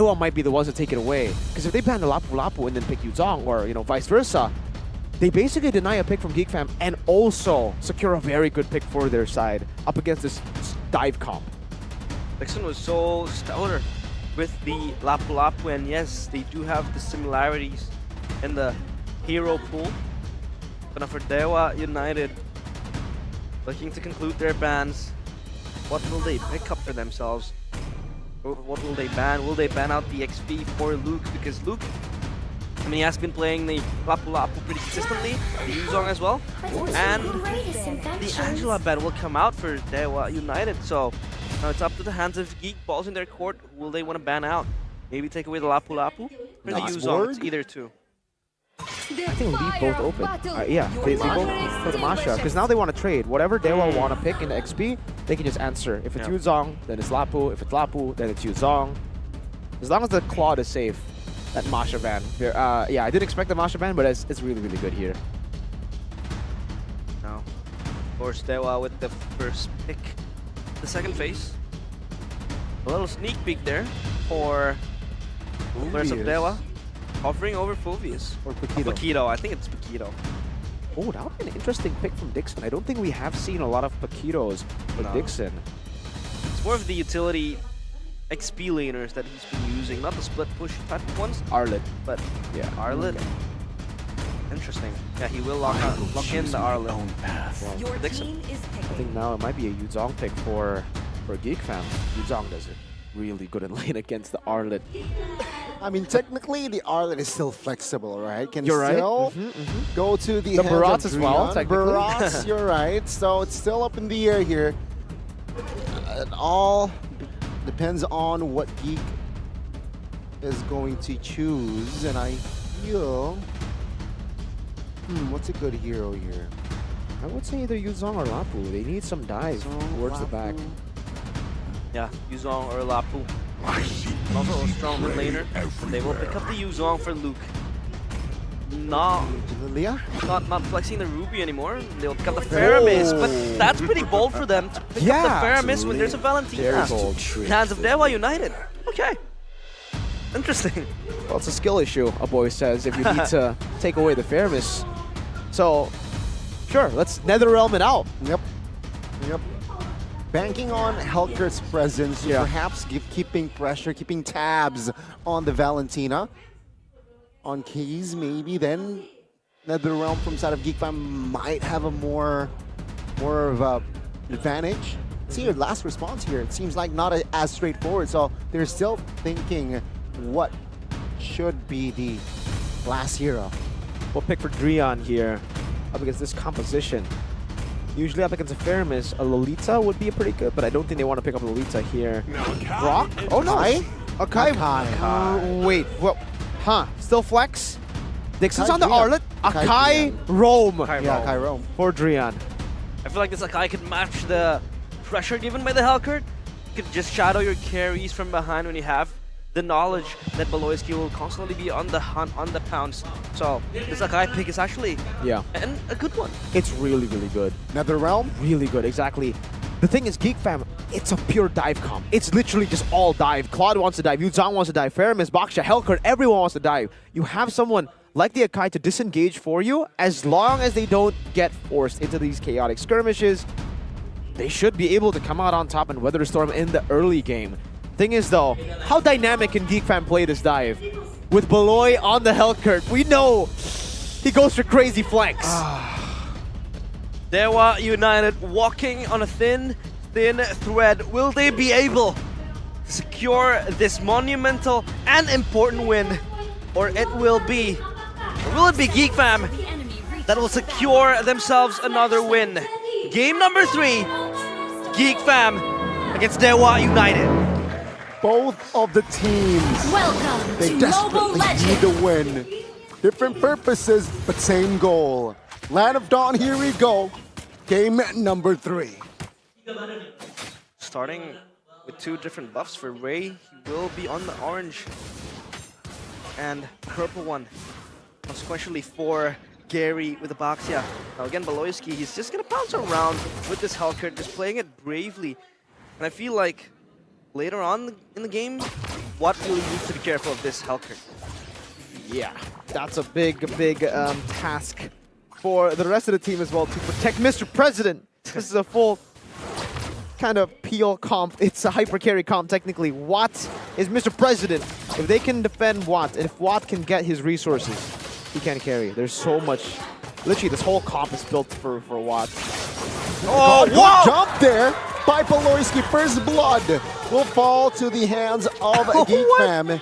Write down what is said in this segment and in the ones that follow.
Dewa might be the ones to take it away. Because if they ban the Lapu Lapu and then pick Yuzong, or vice versa, they basically deny a pick from Geek Fam and also secure a very good pick for their side up against this dive comp. Dixon was so stellar with the Lapu Lapu, and yes, they do have the similarities in the hero pool. But now for Dewa United, looking to conclude their bans, what will they pick up for themselves? What will they ban? Will they ban out the XP for Luke? Because Luke, I mean, he has been playing the Lapu Lapu pretty consistently, the Yuzong as well, and the Angela ban will come out for Dewa United. So now it's up to the hands of Geek. Balls in their court. Who will they want to ban out? Maybe take away the Lapu Lapu or the Yuzong? It's either two. I think leave both open. Yeah, they both for the Masha, because now they want to trade. Whatever Dewa want to pick in the XP, they can just answer. If it's Yuzong, then it's Lapu. If it's Lapu, then it's Yuzong. As long as the Claude is safe, that Masha ban. Yeah, I didn't expect the Masha ban, but it's really, really good here. Now, of course, Dewa with the first pick. The second phase. A little sneak peek there for players of Dewa. Hovering over Fulvius. Or Paquito. Paquito, I think it's Paquito. Oh, that would be an interesting pick from Dixon. I don't think we have seen a lot of Paquitos for Dixon. It's more of the utility XP laners that he's been using, not the split push type of ones. Arlet. But yeah, Arlet. Okay. Interesting. Yeah, he will lock in the Arlet. Well, Your Dixon. team is I picking. think now it might be a Yuzong pick for Geek Fam. Yuzong does it really good in lane against the Arlet. I mean, technically, the Arlet is still flexible, right? Can You're right. still go to the hands Barats of as well, Drian. technically. Barats, you're right. So it's still up in the air here. It all depends on what Geek is going to choose, and I feel... what's a good hero here? I would say either Yuzong or Lapu. They need some dive towards the back. Yeah, Yuzong or Lapu. Also a strong mid laner. They will pick up the Yuzong for Luke. Not flexing the Ruby anymore. They'll pick up the Faramis, but that's pretty bold for them to pick up the Faramis when there's a Valentina. Very bold. Hands of Dewa United. Okay. Interesting. Well, it's a skill issue, a boy says, if you need to take away the Faramis. So, sure, let's Netherrealm it out. Yep. Banking on Helkert's presence, perhaps keeping pressure, keeping tabs on the Valentina. On keys, maybe then Netherrealm from side of Geek Fam might have a more of a advantage. See your last response here. It seems like not as straightforward. So they're still thinking what should be the last hero. We'll pick for Drian here up against this composition. Usually up against a Faramis, a Lolita would be pretty good, but I don't think they want to pick up Lolita here. Brock? Oh no! Akai? Wait, what? Huh? Still flex? Dixon's on the Arlet. Akai roam. Akai roam. For Drian. I feel like this Akai could match the pressure given by the Helkert. You could just shadow your carries from behind when you have the knowledge that Beloyski will constantly be on the hunt, on the pounce. So this Akai pick is actually and a good one. It's really, really good. Netherrealm? Really good, exactly. The thing is, Geek Fam, it's a pure dive comp. It's literally just all dive. Claude wants to dive, Yuzong wants to dive, Faramis, Baksha, Helkert, everyone wants to dive. You have someone like the Akai to disengage for you. As long as they don't get forced into these chaotic skirmishes, they should be able to come out on top and weather the storm in the early game. Thing is though, how dynamic can Geek Fam play this dive? With Beloy on the Helkert, we know he goes for crazy flanks. Dewa United walking on a thin thread. Will they be able to secure this monumental and important win? Or will it be Geek Fam that will secure themselves another win? Game number 3, Geek Fam against Dewa United. Both of the teams, they desperately need to win. Different purposes, but same goal. Land of Dawn, here we go. Game number 3. Starting with 2 different buffs for Ray, he will be on the orange and purple one. Consequentially for Gary with the Baxia. Now again, Beloyski, he's just gonna bounce around with this Helkert, just playing it bravely. And I feel like later on in the game, Watt really needs to be careful of this Helker. Yeah, that's a big task for the rest of the team as well to protect Mr. President. This is a full kind of peel comp. It's a hyper carry comp technically. Watt is Mr. President. If they can defend Watt, and if Watt can get his resources, he can carry. There's so much. Literally, this whole comp is built for Watt. Oh, what jump there by Beloyski. First blood will fall to the hands of Geek Fam.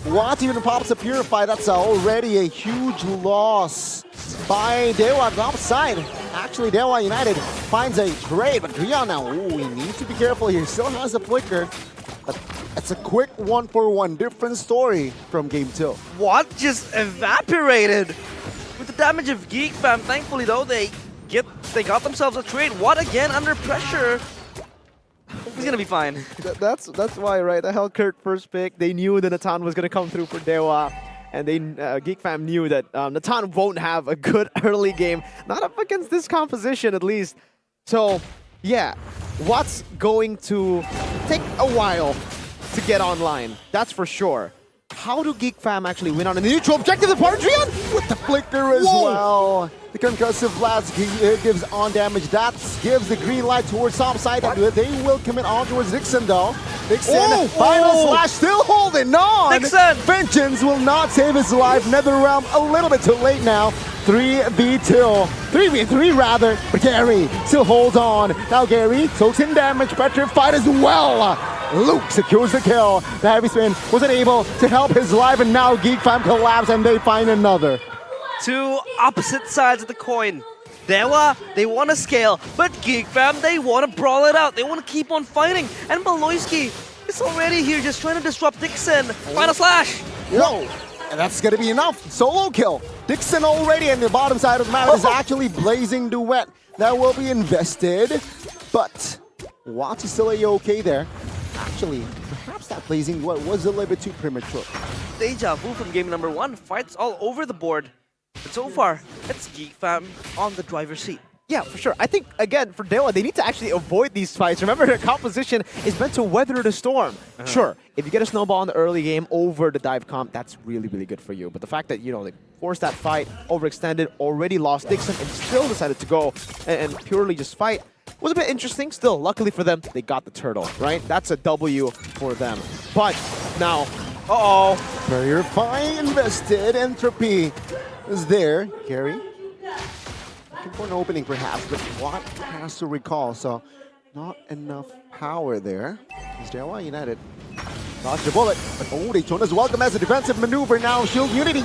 Watt even pops a Purify. That's already a huge loss by Dewa on the outside. Actually, Dewa United finds a trade, but Grion now, ooh, we need to be careful here. Still has a flicker, but it's a quick 1-for-1. Different story from game 2. Watt just evaporated with the damage of Geek Fam. Thankfully, though, they got themselves a trade. Watt again under pressure. He's gonna be fine. That's why, right? The Hellkurt first pick, they knew that Natan was gonna come through for Dewa, and they Geek Fam knew that Natan won't have a good early game, not up against this composition at least. So yeah, Watt's going to take a while to get online. That's for sure. How do Geek Fam actually win on a neutral objective? The Pardrian With the flicker as well. The concussive blast gives on damage. That gives the green light towards top side. And they will commit on towards Dixon though. Dixon, final slash, still holding on. Dixon! Vengeance will not save his life. Netherrealm a little bit too late now. 3v2. 3v3 rather. But Gary still holds on. Now Gary soaks in damage. Petrified as well. Luke secures the kill. The heavy spin wasn't able to help his life, and now Geek Fam collapse and they find another. Two opposite sides of the coin. Dewa, they want to scale, but Geek Fam, they want to brawl it out. They want to keep on fighting. And Beloyski is already here just trying to disrupt Dixon. Final slash. Whoa, and that's going to be enough. Solo kill. Dixon already on the bottom side of the map is actually blazing duet. That will be invested, but Watt is still a-okay there. Actually, perhaps that blazing duet was a little bit too premature. Deja vu from game number 1. Fights all over the board. But so far, it's Geek Fam on the driver's seat. Yeah, for sure. I think, again, for Dewa, they need to actually avoid these fights. Remember, their composition is meant to weather the storm. Sure, if you get a snowball in the early game over the dive comp, that's really, really good for you. But the fact that, you know, they forced that fight, overextended, already lost Dixon, and still decided to go and purely just fight was a bit interesting. Still, luckily for them, they got the turtle, right? That's a W for them. But now, Barrier fine invested. Entropy is there. Gary looking for an opening perhaps, but Watt has to recall, so not enough power there. Is Dewa United dodged the bullet, but they shown as welcome as a defensive maneuver now. Shield Unity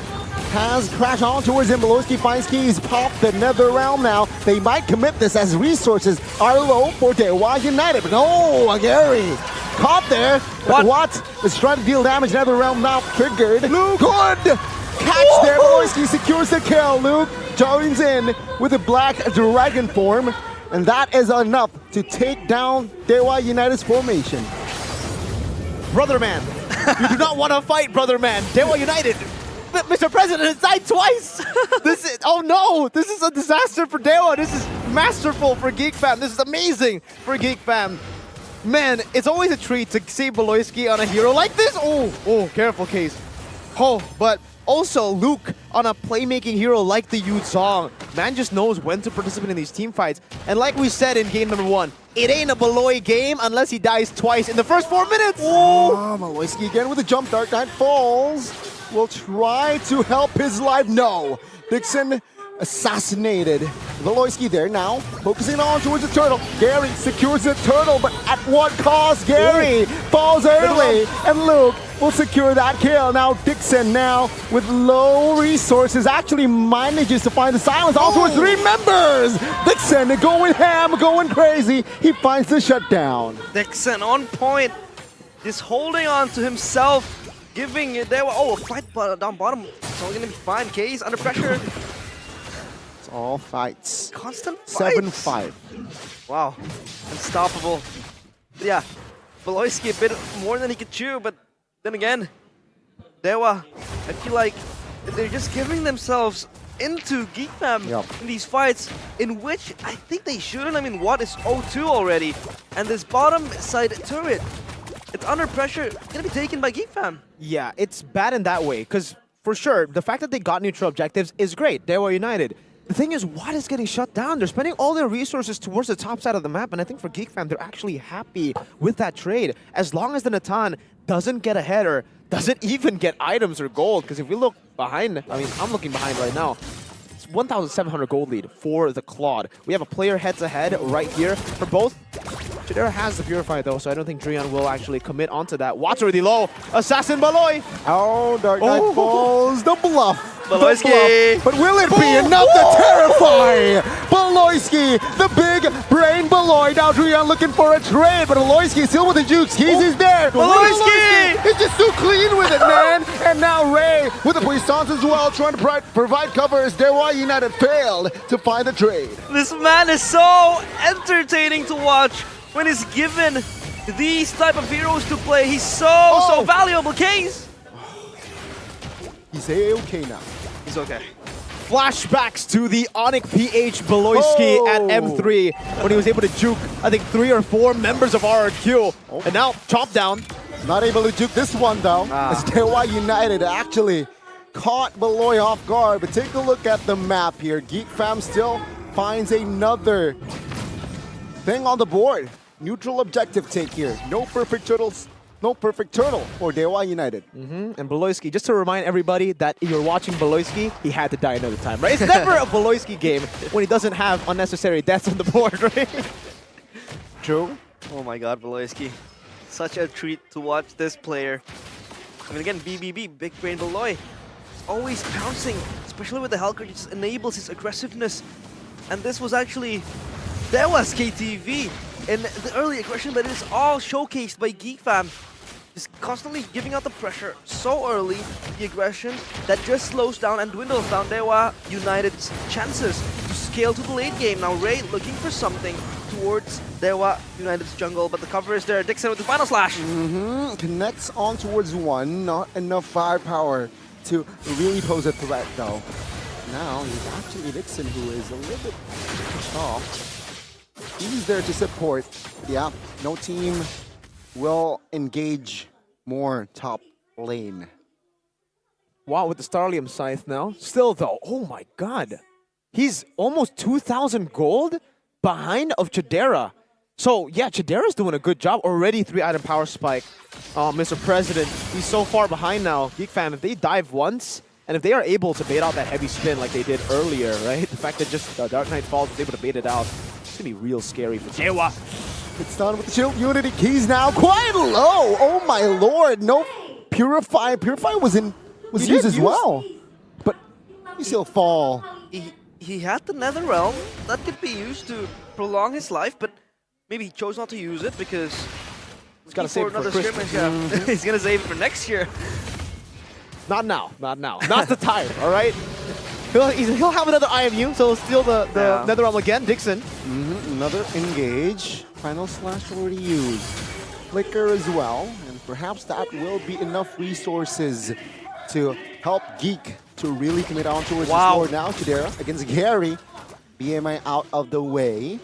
has crashed on towards him. Beloyski finds keys, pop the Netherrealm now. They might commit this as resources are low for Dewa United, but no, Gary caught there, but Watt is trying to deal damage. Netherrealm now triggered. Luke, good catch there. Beloyski secures the kill. Luke joins in with a black dragon form, and that is enough to take down Dewa United's formation. Brother man, you do not want to fight, brother man. Dewa United, Mr. President has died twice. Oh no, this is a disaster for Dewa. This is masterful for Geek Fam. This is amazing for Geek Fam. Man, it's always a treat to see Beloyski on a hero like this. Oh, careful, Case. But also Luke on a playmaking hero like the Yu Zhong. Man just knows when to participate in these team fights. And like we said in game number 1, it ain't a Beloy game unless he dies twice in the first 4 minutes. Beloyski again with a jump. Dark Knight falls. Will try to help his life. No. Dixon assassinated. Beloyski there now, focusing on towards the turtle. Gary secures the turtle, but at what cost? Gary falls early, and Luke will secure that kill. Now Dixon now with low resources actually manages to find the silence all towards 3 members. Dixon going ham, going crazy. He finds the shutdown. Dixon on point, just holding on to himself, giving it there. A fight down bottom. It's all gonna be fine. Case under pressure. It's all fights. Constant fights. 7-5. Wow, unstoppable. Yeah, Beloyski a bit more than he could chew, but then again, Dewa, I feel like they're just giving themselves into Geek Fam in these fights, in which I think they shouldn't. I mean, Watt is 0-2 already, and this bottom side turret, it's under pressure. It's gonna be taken by Geek Fam. Yeah, it's bad in that way, because for sure, the fact that they got neutral objectives is great. Dewa United. The thing is, what is getting shut down? They're spending all their resources towards the top side of the map, and I think for Geek Fam, they're actually happy with that trade. As long as the Natan doesn't get ahead or doesn't even get items or gold, because if we look behind, I mean, I'm looking behind right now. 1,700 gold lead for the Claude. We have a player heads-ahead right here for both. Chidera has the Purify though, so I don't think Drian will actually commit onto that. Watts already low. Assassin Baloy! Oh, Dark Knight falls. The bluff. Baloyski. But will it be enough to terrify Baloyski? The big brain Baloy. Now Drian looking for a trade, but Baloyski still with the jukes. He's there. Baloyski! He's just too clean with it, man. And now Ray with the Puissance as well, trying to provide cover as Dewa United failed to find the trade. This man is so entertaining to watch when he's given these type of heroes to play. He's so valuable. Case. He's A-okay now. He's okay. Flashbacks to the Onyx PH Baloyski at M3 when he was able to juke, I think, 3 or 4 members of RRQ. And now, chop down. Not able to juke this one though, as Dewa United actually caught Baloy off guard. But take a look at the map here. Geek Fam still finds another thing on the board. Neutral objective take here. No perfect turtles. No perfect turtle for Dewa United. And Baloyski, just to remind everybody that if you're watching Baloyski, he had to die another time, right? It's never a Baloyski game when he doesn't have unnecessary deaths on the board, right? True. Oh my god, Baloyski. Such a treat to watch this player. I mean, again, BBB, Big Brain Baloy. He's always pouncing, especially with the Helker. It just enables his aggressiveness. And this was actually Dewa's KTV in the early aggression, but it's all showcased by Geek Fam. Just constantly giving out the pressure so early, the aggression that just slows down and dwindles down Dewa United's chances to scale to the late game. Now Ray looking for something towards Dewa United's jungle, but the cover is there. Dixon with the final slash. Connects on towards one. Not enough firepower to really pose a threat though. Now he's actually Dixon, who is a little bit off. He's there to support. Yeah, no team will engage more top lane. Wow, with the Starlium Scythe now. Still though, oh my god. He's almost 2,000 gold behind of Chidera. So yeah, Chidera's doing a good job. Already 3-item power spike. Mr. President, he's so far behind now. Geek Fam, if they dive once, and if they are able to bait out that heavy spin like they did earlier, right? The fact that just Dark Knight Falls was able to bait it out, it's gonna be real scary for Dewa. It's done with the Shield Unity keys now. Quite low. Oh my lord. No Purify. Purify was used as well. But you still fall. He had the Nether Realm that could be used to prolong his life, but maybe he chose not to use it because he's got to save it for Christmas. Scrimmage, yeah. He's gonna save it for next year. Not now, not now. Not the time, all right? He'll have another IMU, so he'll steal the Nether Realm again. Dixon. Another engage. Final slash already used. Flicker as well, and perhaps that will be enough resources to help Geek to really commit on towards the score now. Chidera against Gary. BMI out of the way.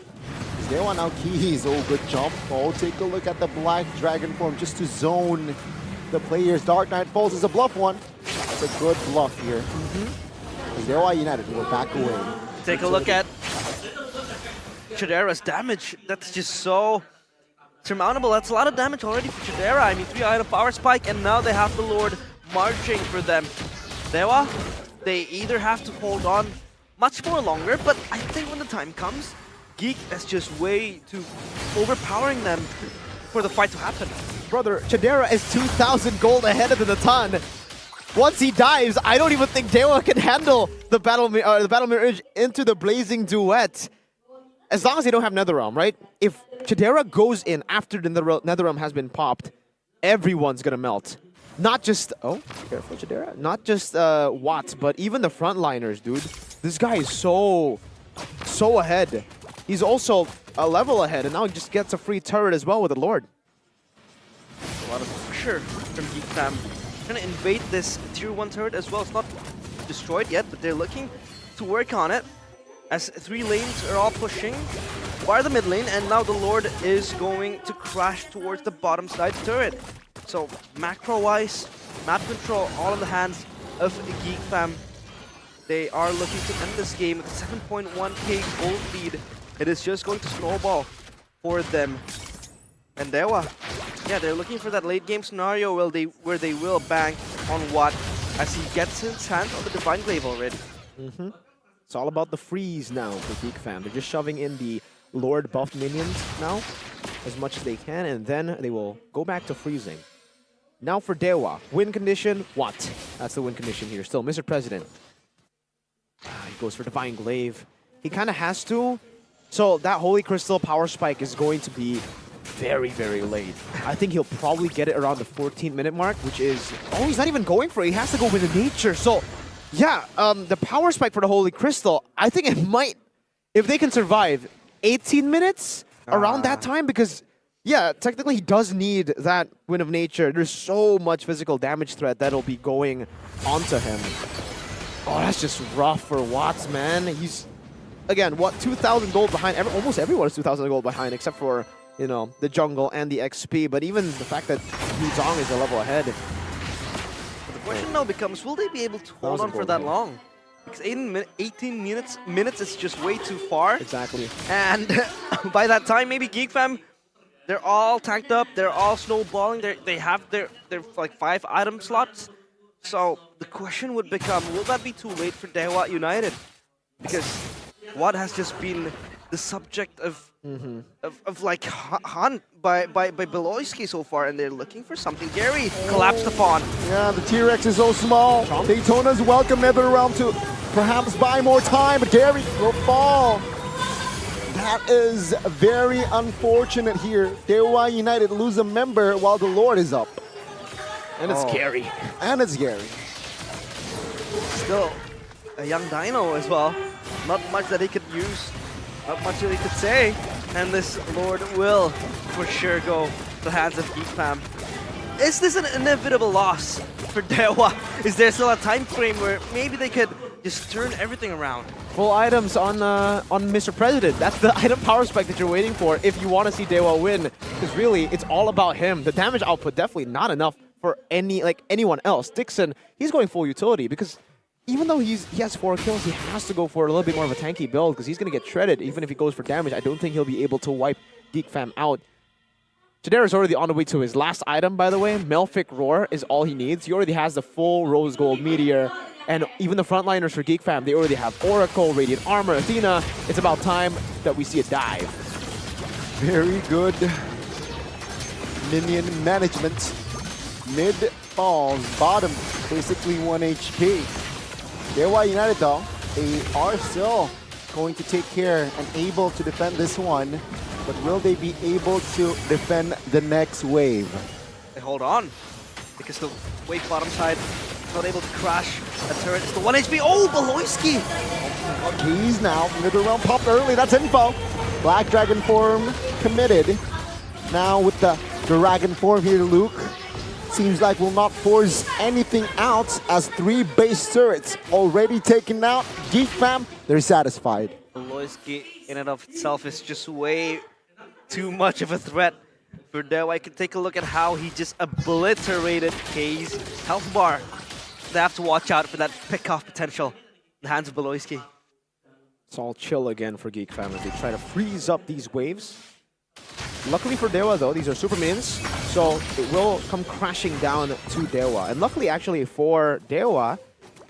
Dewa now keys. Oh, good jump. Oh, take a look at the Black Dragon form just to zone the players. Dark Knight Falls is a bluff one. It's a good bluff here. Dewa United will back away. Take a look at Chidera's damage. That's just so surmountable. That's a lot of damage already for Chidera. I mean, 3-item power spike, and now they have the Lord marching for them. Dewa, they either have to hold on much more longer, but I think when the time comes, Geek is just way too overpowering them for the fight to happen. Brother, Chidera is 2,000 gold ahead of the Natan. Once he dives, I don't even think Dewa can handle the battle mirage into the blazing duet. As long as they don't have Netherrealm, right? If Chidera goes in after the Netherrealm has been popped, everyone's gonna melt. Not just, oh, careful Chidera. Not just Watts, but even the frontliners, dude. This guy is so ahead. He's also a level ahead, and now he just gets a free turret as well with the Lord. A lot of pressure from Geek Fam. Trying to invade this tier 1 turret as well. It's not destroyed yet, but they're looking to work on it. as 3 lanes are all pushing by the mid lane, and now the Lord is going to crash towards the bottom side turret. So macro-wise, map control all in the hands of Geek Fam. They are looking to end this game with a 7.1k gold lead. It is just going to snowball for them. And Dewa, yeah, they're looking for that late game scenario where they will bank on Watt as he gets his hands on the Divine Glaive already. It's all about the freeze now for Geek Fam. They're just shoving in the Lord buffed minions now as much as they can, and then they will go back to freezing. Now for Dewa, win condition, Watt. That's the win condition here still. Mr. President. He goes for Divine Glaive. He kind of has to. So that Holy Crystal power spike is going to be very, very late. I think he'll probably get it around the 14-minute mark, which is... Oh, he's not even going for it. He has to go with the nature. So, yeah, the power spike for the Holy Crystal, I think it might... If they can survive 18 minutes around that time, because, yeah, technically he does need that Wind of Nature. There's so much physical damage threat that'll be going onto him. Oh, that's just rough for Watts, man. He's, again, what, 2,000 gold behind? Almost everyone is 2,000 gold behind, except for, you know, the jungle and the XP. But even the fact that Yuzong is a level ahead. But the question now becomes, will they be able to hold on for that long? Because 18 minutes is just way too far. Exactly. And by that time, maybe Geek Fam, they're all tanked up. They're all snowballing. They have their like 5 item slots. So the question would become, will that be too late for Dewa United? Because Watt has just been the subject of like hunt by Beloyski so far, and they're looking for something. Gary collapsed upon. Yeah, the T-Rex is so small. Daytona's welcome NetherRealm to perhaps buy more time, but Gary will fall. That is very unfortunate here. Dewa United lose a member while the Lord is up. And it's Gary. And it's Gary. Still a young Dino as well. Not much that he could use. Not much that he could say. And this Lord will for sure go to the hands of Geek Fam. Is this an inevitable loss for Dewa? Is there still a time frame where maybe they could just turn everything around? Full items on Mr. President. That's the item power spike that you're waiting for if you want to see Dewa win. Because really, it's all about him. The damage output definitely not enough for anyone else. Dixon, he's going full utility because even though he has 4 kills, he has to go for a little bit more of a tanky build because he's going to get shredded. Even if he goes for damage, I don't think he'll be able to wipe Geek Fam out. Chidera is already on the way to his last item, by the way. Melfic Roar is all he needs. He already has the full Rose Gold Meteor. And even the frontliners for Geek Fam, they already have Oracle, Radiant Armor, Athena. It's about time that we see a dive. Very good minion management. Mid falls, bottom basically 1 HP. Dewa United though, they are still going to take care and able to defend this one, but will they be able to defend the next wave? They hold on because the wave bottom side not able to crash a turret. It's the 1 HP. Oh, Beloyski! Keys now, NetherRealm popped early, that's info. Black Dragon form committed. Now with the Dragon form here, Luke. Seems like will not force anything out as 3 base turrets already taken out. Geek Fam, they're satisfied. Beloyski in and of itself is just way too much of a threat for Dewa. I can take a look at how he just obliterated K's health bar. They have to watch out for that pick-off potential in the hands of Beloyski. It's all chill again for Geek Fam as they try to freeze up these waves. Luckily for Dewa, though, these are super minions, so it will come crashing down to Dewa. And luckily, actually, for Dewa,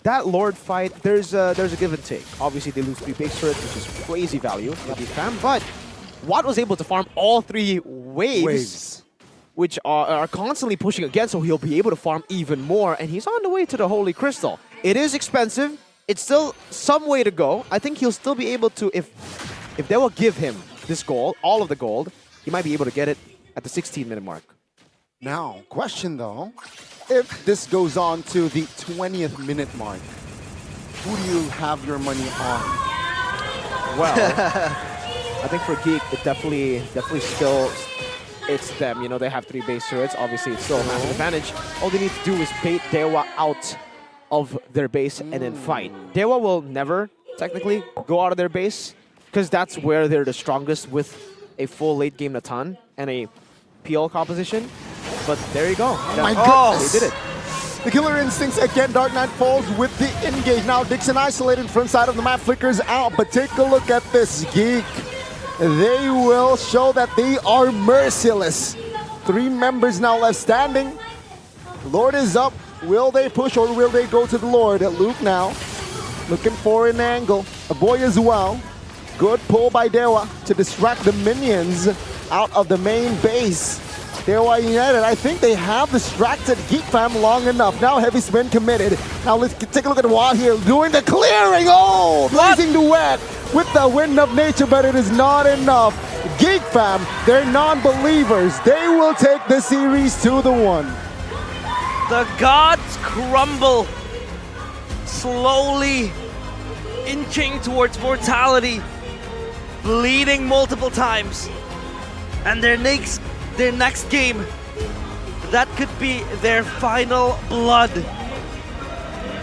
that Lord fight, there's a give and take. Obviously, they lose 3 base turrets, which is crazy value for Geek Fam, but Watt was able to farm all 3 waves. Which are constantly pushing again, so he'll be able to farm even more, and he's on the way to the Holy Crystal. It is expensive. It's still some way to go. I think he'll still be able to, if they will give him this gold, all of the gold, he might be able to get it at the 16-minute mark. Now, question though, if this goes on to the 20th minute mark, who do you have your money on? Well, I think for Geek, it definitely still, it's them. You know, they have 3 base turrets. Obviously, it's still a massive advantage. All they need to do is bait Dewa out of their base and then fight. Dewa will never technically, go out of their base, because that's where they're the strongest with a full late game Natan and a PL composition. But there you go. My Oh, goodness. They did it. The killer instincts again. Dark Knight falls with the engage. Now Dixon isolated front side of the map, flickers out. But take a look at this Geek. They will show that they are merciless. 3 members now left standing. Lord is up. Will they push or will they go to the Lord? Luke now looking for an angle. A boy as well. Good pull by Dewa to distract the minions out of the main base. Dewa United, I think they have distracted Geek Fam long enough. Now heavy spin committed. Now let's take a look at Watt here doing the clearing. Oh, blazing duet with the wind of nature, but it is not enough. Geek Fam, they're non-believers. They will take the series 2-1. The gods crumble, slowly inching towards mortality, bleeding multiple times. And their next game, that could be their final blood.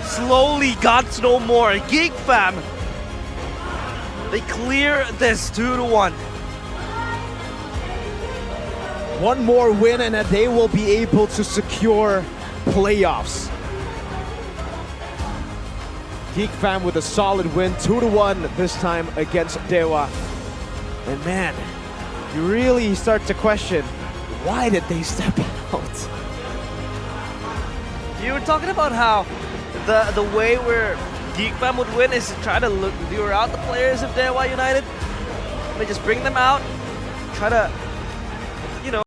Slowly, gods no more. Geek Fam, they clear this 2-1. One more win and they will be able to secure playoffs. Geek Fam with a solid win, 2-1 this time against Dewa. And man, you really start to question, why did they step out? You were talking about how the way where Geek Fam would win is to try to lure out the players of Dewa United. They just bring them out, try to